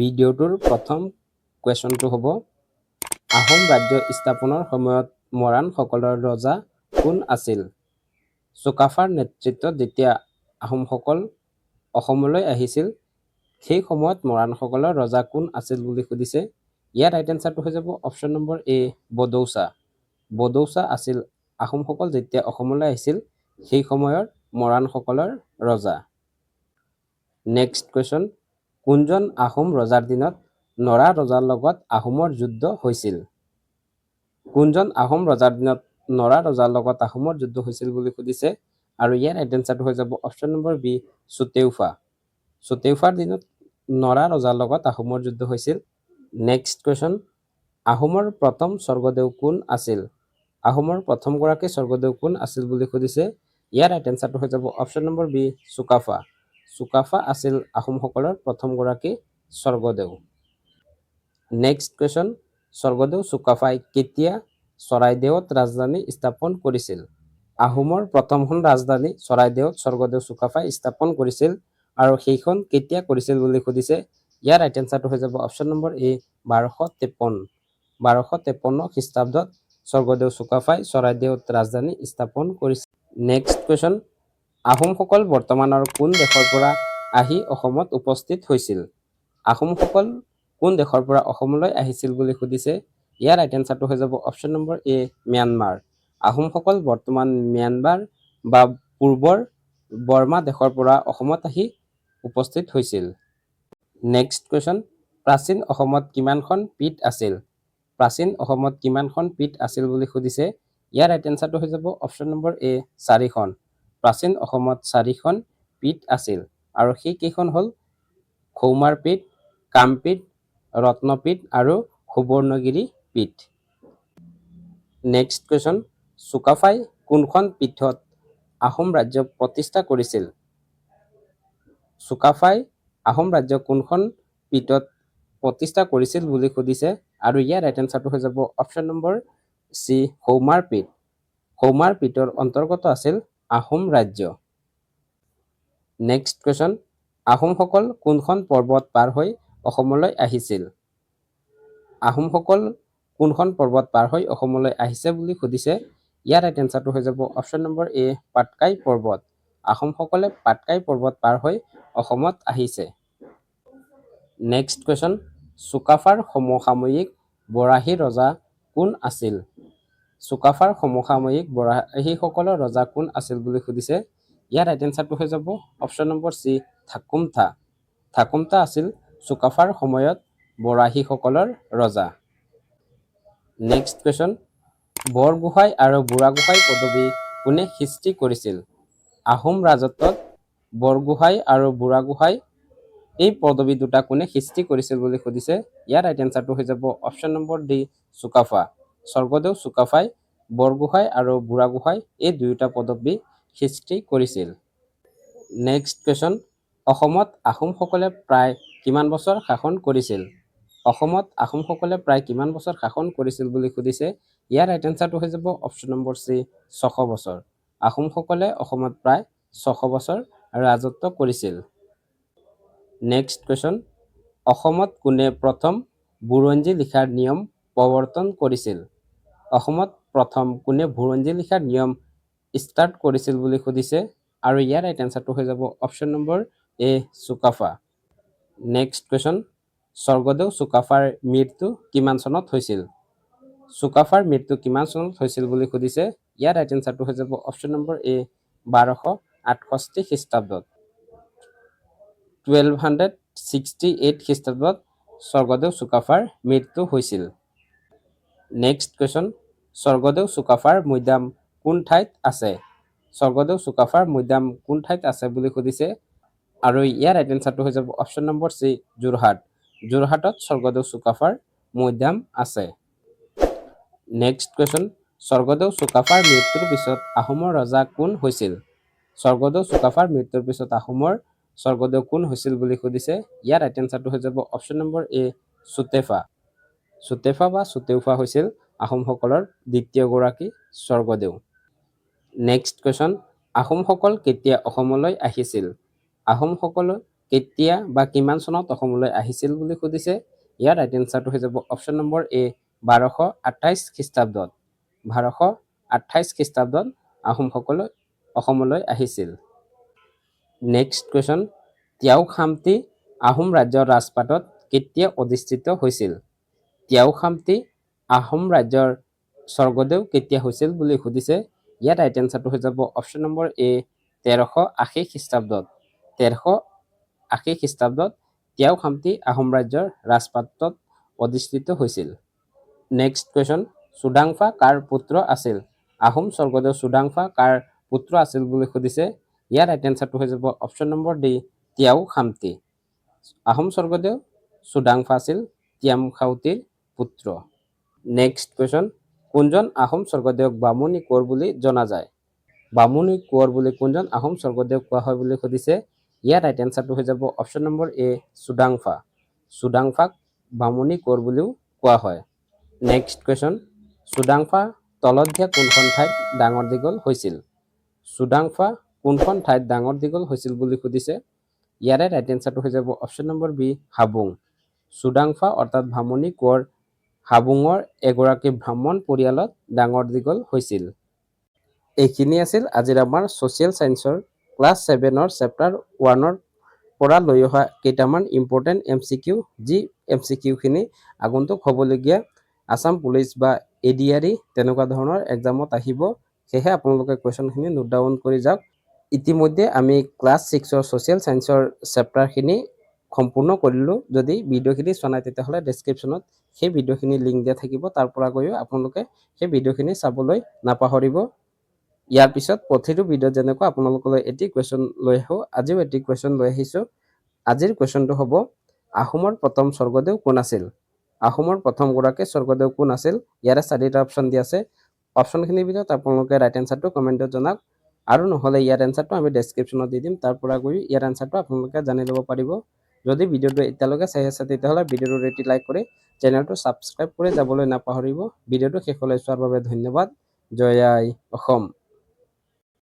ভিডিঅ'টোৰ প্ৰথম কুৱেশ্যনটো হ'ব আহোম ৰাজ্য স্থাপনৰ সময়ত মৰাণসকলৰ ৰজা কোন আছিল? চুকাফাৰ নেতৃত্বত যেতিয়া আহোমসকল অসমলৈ আহিছিল সেই সময়ত মৰাণসকলৰ ৰজা কোন আছিল বুলি সুধিছে। ইয়াৰ ৰাইট এনচাৰটো হৈ যাব অপশ্যন নম্বৰ এ বডৌচা। বডৌচা আছিল আহোমসকল যেতিয়া অসমলৈ আহিছিল সেই সময়ৰ মৰাণসকলৰ ৰজা। নেক্সট কুৱেশ্যন, কোনজন আহোম ৰজাৰ দিনত নৰা ৰজাৰ লগত আহোমৰ যুদ্ধ হৈছিল? কোনজন আহোম ৰজাৰ দিনত নৰা ৰজাৰ লগত আহোমৰ যুদ্ধ হৈছিল বুলি সুধিছে আৰু ইয়াৰ ৰাইট এনচাৰটো হৈ যাব অপশ্যন নম্বৰ বি চুতেউফা। চুতেউফাৰ দিনত নৰা ৰজাৰ লগত আহোমৰ যুদ্ধ হৈছিল। নেক্সট কুৱেশ্যন, আহোমৰ প্ৰথম স্বৰ্গদেউ কোন আছিল? আহোমৰ প্ৰথমগৰাকী স্বৰ্গদেউ কোন আছিল বুলি সুধিছে। ইয়াৰ ৰাইট এনচাৰটো হৈ যাব option number B Sukaphaa. Sukaphaa আছিল আহোমসকলৰ প্ৰথমগৰাকী স্বৰ্গদেউ। নেক্সট কুৱেশ্যন, স্বৰ্গদেউ চুকাফাই কেতিয়া চৰাইদেউত ৰাজধানী স্থাপন কৰিছিল? আহোমৰ প্ৰথমখন ৰাজধানী চৰাইদেউত স্বৰ্গদেউ চুকাফাই স্থাপন কৰিছিল আৰু সেইখন কেতিয়া কৰিছিল বুলি সুধিছে। ইয়াৰ ৰাইট এনচাৰটো হৈ যাব অপশ্যন নম্বৰ এ 1253। 1253 খ্ৰীষ্টাব্দত স্বৰ্গদেউ চুকাফাই চৰাইদেউত ৰাজধানী স্থাপন কৰিছিল। নেক্সট কুৱেশ্যন, আহোমসকল বৰ্তমানৰ কোন দেশৰ পৰা আহি অসমত উপস্থিত হৈছিল? আহোমসকল কোন দেশৰ পৰা অসমলৈ আহিছিল বুলি সুধিছে। ইয়াৰ ৰাইট এনচাৰটো হৈ যাব অপশ্যন নম্বৰ এ ম্যানমাৰ। আহোমসকল বৰ্তমান ম্যানমাৰ বা পূৰ্বৰ বৰ্মা দেশৰ পৰা অসমত আহি উপস্থিত হৈছিল। নেক্সট কুৱেশ্যন, প্ৰাচীন অসমত কিমানখন পীঠ আছিল? প্ৰাচীন অসমত কিমানখন পীঠ আছিল বুলি সুধিছে। ইয়াৰ ৰাইট এনচাৰটো হৈ যাব অপশ্যন নম্বৰ এ 4খন। প্ৰাচীন অসমত 4খন পীঠ আছিল আৰু সেই কেইখন হ'ল খৌমাৰ পীঠ, কামপীঠ, ৰত্নপীঠ আৰু সুবৰ্ণগিৰি পীঠ। নেক্সট কুৱেশ্যন, চুকাফাই কোনখন পীঠত আহোম ৰাজ্য প্ৰতিষ্ঠা কৰিছিল? চুকাফাই আহোম ৰাজ্য কোনখন পীঠত প্ৰতিষ্ঠা কৰিছিল বুলি সুধিছে আৰু ইয়াৰ ৰাইট এনচাৰটো হৈ যাব অপশ্যন নম্বৰ চি খৌমাৰ পীঠ। খৌমাৰ পীঠৰ অন্তৰ্গত আছিল আহোম ৰাজ্য। নেক্সট কুৱেশ্যন, আহোমসকল কোনখন পৰ্বত পাৰ হৈ অসমলৈ আহিছিল? আহোমসকল কোনখন পৰ্বত পাৰ হৈ অসমলৈ আহিছে বুলি সুধিছে। ইয়াৰ ৰাইট এনচাৰটো হৈ যাব অপশ্যন নম্বৰ এ পাটকাই পৰ্বত। আহোমসকলে পাটকাই পৰ্বত পাৰ হৈ অসমত আহিছে। নেক্সট কুৱেশ্যন, চুকাফাৰ সমসাময়িক বৰাহী ৰজা কোন আছিল? চুকাফাৰ সমসাময়িক বৰাহীসকলৰ ৰজা কোন আছিল বুলি সুধিছে। ইয়াৰ ৰাইট এনচাৰটো হৈ যাব অপশ্যন নম্বৰ চি থাকুমথা। থাকুমথা আছিল চুকাফাৰ সময়ত বৰাহীসকলৰ ৰজা। নেক্সট কুৱেশ্যন, বৰগোহাঁই আৰু বুঢ়াগোহাঁই পদবী কোনে সৃষ্টি কৰিছিল? আহোম ৰাজত্বত বৰগোহাঁই আৰু বুঢ়াগোহাঁই এই পদবী দুটা কোনে সৃষ্টি কৰিছিল বুলি সুধিছে। ইয়াৰ ৰাইট এনচাৰটো হৈ যাব অপশ্যন নম্বৰ ডি চুকাফা। স্বৰ্গদেউ চুকাফাই বৰগোহাঁই আৰু বুঢ়াগোহাঁই এই দুয়োটা পদবী সৃষ্টি কৰিছিল। নেক্সট কুৱেশ্যন, অসমত আহোমসকলে প্ৰায় কিমান বছৰ শাসন কৰিছিল? অসমত আহোমসকলে প্ৰায় কিমান বছৰ শাসন কৰিছিল বুলি সুধিছে। ইয়াৰ ৰাইট এনচাৰটো হৈ যাব অপশ্যন নম্বৰ চি 600 বছৰ। আহোমসকলে অসমত প্ৰায় 600 বছৰ ৰাজত্ব কৰিছিল। নেক্সট কুৱেশ্যন, অসমত কোনে প্ৰথম বুৰঞ্জী লিখাৰ নিয়ম প্ৰৱৰ্তন কৰিছিল? অসমত প্ৰথম কোনে বুৰঞ্জী লিখাৰ নিয়ম ষ্টাৰ্ট কৰিছিল বুলি সুধিছে আৰু ইয়াৰ ৰাইট এনচাৰটো হৈ যাব অপশ্যন নম্বৰ এ চুকাফা। নেক্সট কুৱেশ্যন, স্বৰ্গদেউ চুকাফাৰ মৃত্যু কিমান চনত হৈছিল? চুকাফাৰ মৃত্যু কিমান চনত হৈছিল বুলি সুধিছে। ইয়াৰ ৰাইট এনচাৰটো হৈ যাব অপশ্যন নম্বৰ এ 1268 খ্ৰীষ্টাব্দত। 1268 খ্ৰীষ্টাব্দত স্বৰ্গদেউ চুকাফাৰ মৃত্যু হৈছিল। নেক্সট কুৱেশ্যন, স্বৰ্গদেউ চুকাফাৰ মৈদাম কোন ঠাইত আছে? স্বৰ্গদেউ চুকাফাৰ মৈদাম কোন ঠাইত আছে বুলি সুধিছে আৰু ইয়াৰ ৰাইট এনচাৰটো হৈ যাব অপশ্যন নম্বৰ চি যোৰহাট। যোৰহাটত স্বৰ্গদেউ চুকাফাৰ মৈদাম আছে। নেক্সট কুৱেশ্যন, স্বৰ্গদেউ চুকাফাৰ মৃত্যুৰ পিছত আহোমৰ ৰজা কোন হৈছিল? স্বৰ্গদেউ চুকাফাৰ মৃত্যুৰ পিছত আহোমৰ স্বৰ্গদেউ কোন হৈছিল বুলি সুধিছে। ইয়াৰ ৰাইট এনচাৰটো হৈ যাব অপশ্যন নম্বৰ এ চুতেফা। চুতেফা বা চুতেউফা হৈছিল আহোমসকলৰ দ্বিতীয়গৰাকী স্বৰ্গদেউ। নেক্সট কুৱেশ্যন, আহোমসকল কেতিয়া অসমলৈ আহিছিল? আহোমসকল কেতিয়া বা কিমান চনত অসমলৈ আহিছিল বুলি সুধিছে। ইয়াৰ ৰাইট এনচাৰটো হৈ যাব অপশ্যন নম্বৰ এ 1228 খ্ৰীষ্টাব্দত। 1228 খ্ৰীষ্টাব্দত আহোমসকলে অসমলৈ আহিছিল। নেক্সট কুৱেশ্যন, তিয়াও খামতি আহোম ৰাজ্যৰ ৰাজপাটত কেতিয়া অধিষ্ঠিত হৈছিল? তিয়াও খামতি আহোম ৰাজ্যৰ স্বৰ্গদেউ কেতিয়া হৈছিল বুলি সুধিছে। ইয়াৰ ৰাইট এনচাৰটো হৈ যাব অপশ্যন নম্বৰ এ 1380 খ্ৰীষ্টাব্দত। 1380 খ্ৰীষ্টাব্দত তিয়াও খামতি আহোম ৰাজ্যৰ ৰাজপাটত অধিষ্ঠিত হৈছিল। নেক্সট কুৱেশ্যন, চুডাংফা কাৰ পুত্ৰ আছিল? আহোম স্বৰ্গদেউ চুডাংফা কাৰ পুত্ৰ আছিল বুলি সুধিছে। ইয়াৰ ৰাইট এনচাৰটো হৈ যাব অপশ্যন নম্বৰ ডি তিয়াও খামতি। আহোম স্বৰ্গদেউ চুডাংফা আছিল তিয়াও খামতিৰ পুত্ৰ। নেক্সট কুৱেশ্যন, কোনজন আহোম স্বৰ্গদেউক বামুণী কোঁৱৰ বুলি জনা যায়? বামুণী কোঁৱৰ বুলি কোনজন আহোম স্বৰ্গদেউক কোৱা হয় বুলি সুধিছে। ইয়াৰ ৰাইট এনচাৰটো হৈ যাব অপশ্যন নম্বৰ এ চুডাংফা। চুডাংফাক বামুণী কোঁৱৰ বুলিও কোৱা হয়। নেক্সট কুৱেশ্যন, চুডাংফা তলতীয়া কোনখন ঠাইত ডাঙৰ দীঘল হৈছিল? চুডাংফা কোনখন ঠাইত ডাঙৰ দীঘল হৈছিল বুলি সুধিছে। ইয়াৰে ৰাইট এনচাৰটো হৈ যাব option number B Habung. Sudangphaa অৰ্থাৎ বামুণী কোঁৱৰ হাবুঙৰ এগৰাকী ব্ৰাহ্মণ পৰিয়ালত ডাঙৰ দীঘল হৈছিল। এইখিনি আছিল আজিৰ আমাৰ ছ'চিয়েল ছায়েন্সৰ ক্লাছ 7ৰ চেপ্টাৰ 1ৰ পৰা লৈ অহা কেইটামান ইম্পৰ্টেণ্ট MCQ, যি MCQখিনি আগন্তুক হ'বলগীয়া আছাম পুলিচ বা ADRE তেনেকুৱা ধৰণৰ এক্সামত আহিব। সেয়েহে আপোনালোকে কুৱেশ্যনখিনি নোট ডাউন কৰি যাওক। ইতিমধ্যে আমি ক্লাছ 6ৰ ছ'চিয়েল ছায়েন্সৰ চেপ্টাৰখিনি সম্পূৰ্ণ কৰিলোঁ। যদি ভিডিঅ'খিনি চোৱা নাই তেতিয়াহ'লে ডেছক্ৰিপশ্যনত সেই ভিডিঅ'খিনি লিংক দিয়া থাকিব, তাৰ পৰা গৈও আপোনালোকে সেই ভিডিঅ'খিনি চাবলৈ নাপাহৰিব। ইয়াৰ পিছত প্ৰতিটো ভিডিঅ'ত যেনেকুৱা আপোনালোকলৈ এটি কুৱেশ্যন লৈ আহোঁ, আজিও এটি কুৱেশ্যন লৈ আহিছোঁ। আজিৰ কুৱেশ্যনটো হ'ব, আহোমৰ প্ৰথম স্বৰ্গদেউ কোন আছিল? আহোমৰ প্ৰথমগৰাকী স্বৰ্গদেউ কোন আছিল? ইয়াৰে 4টা অপশ্যন দিয়া আছে। অপশ্যনখিনিৰ ভিতৰত আপোনালোকে ৰাইট এনচাৰটো কমেণ্টত জনাওক, আৰু নহ'লে ইয়াৰ এনচাৰটো আমি ডেছক্ৰিপশ্যনত দি দিম, তাৰ পৰা গৈ ইয়াৰ এনচাৰটো আপোনালোকে জানি ল'ব পাৰিব। যদি ভিডিঅ'টো এতিয়ালৈকে চাই আছে তেতিয়াহ'লে ভিডিঅ'টো এটি লাইক কৰি চেনেলটো ছাবস্ক্ৰাইব কৰি যাবলৈ নাপাহৰিব। ভিডিঅ'টো শেষলৈ চোৱাৰ বাবে ধন্যবাদ। জয় আই অসম।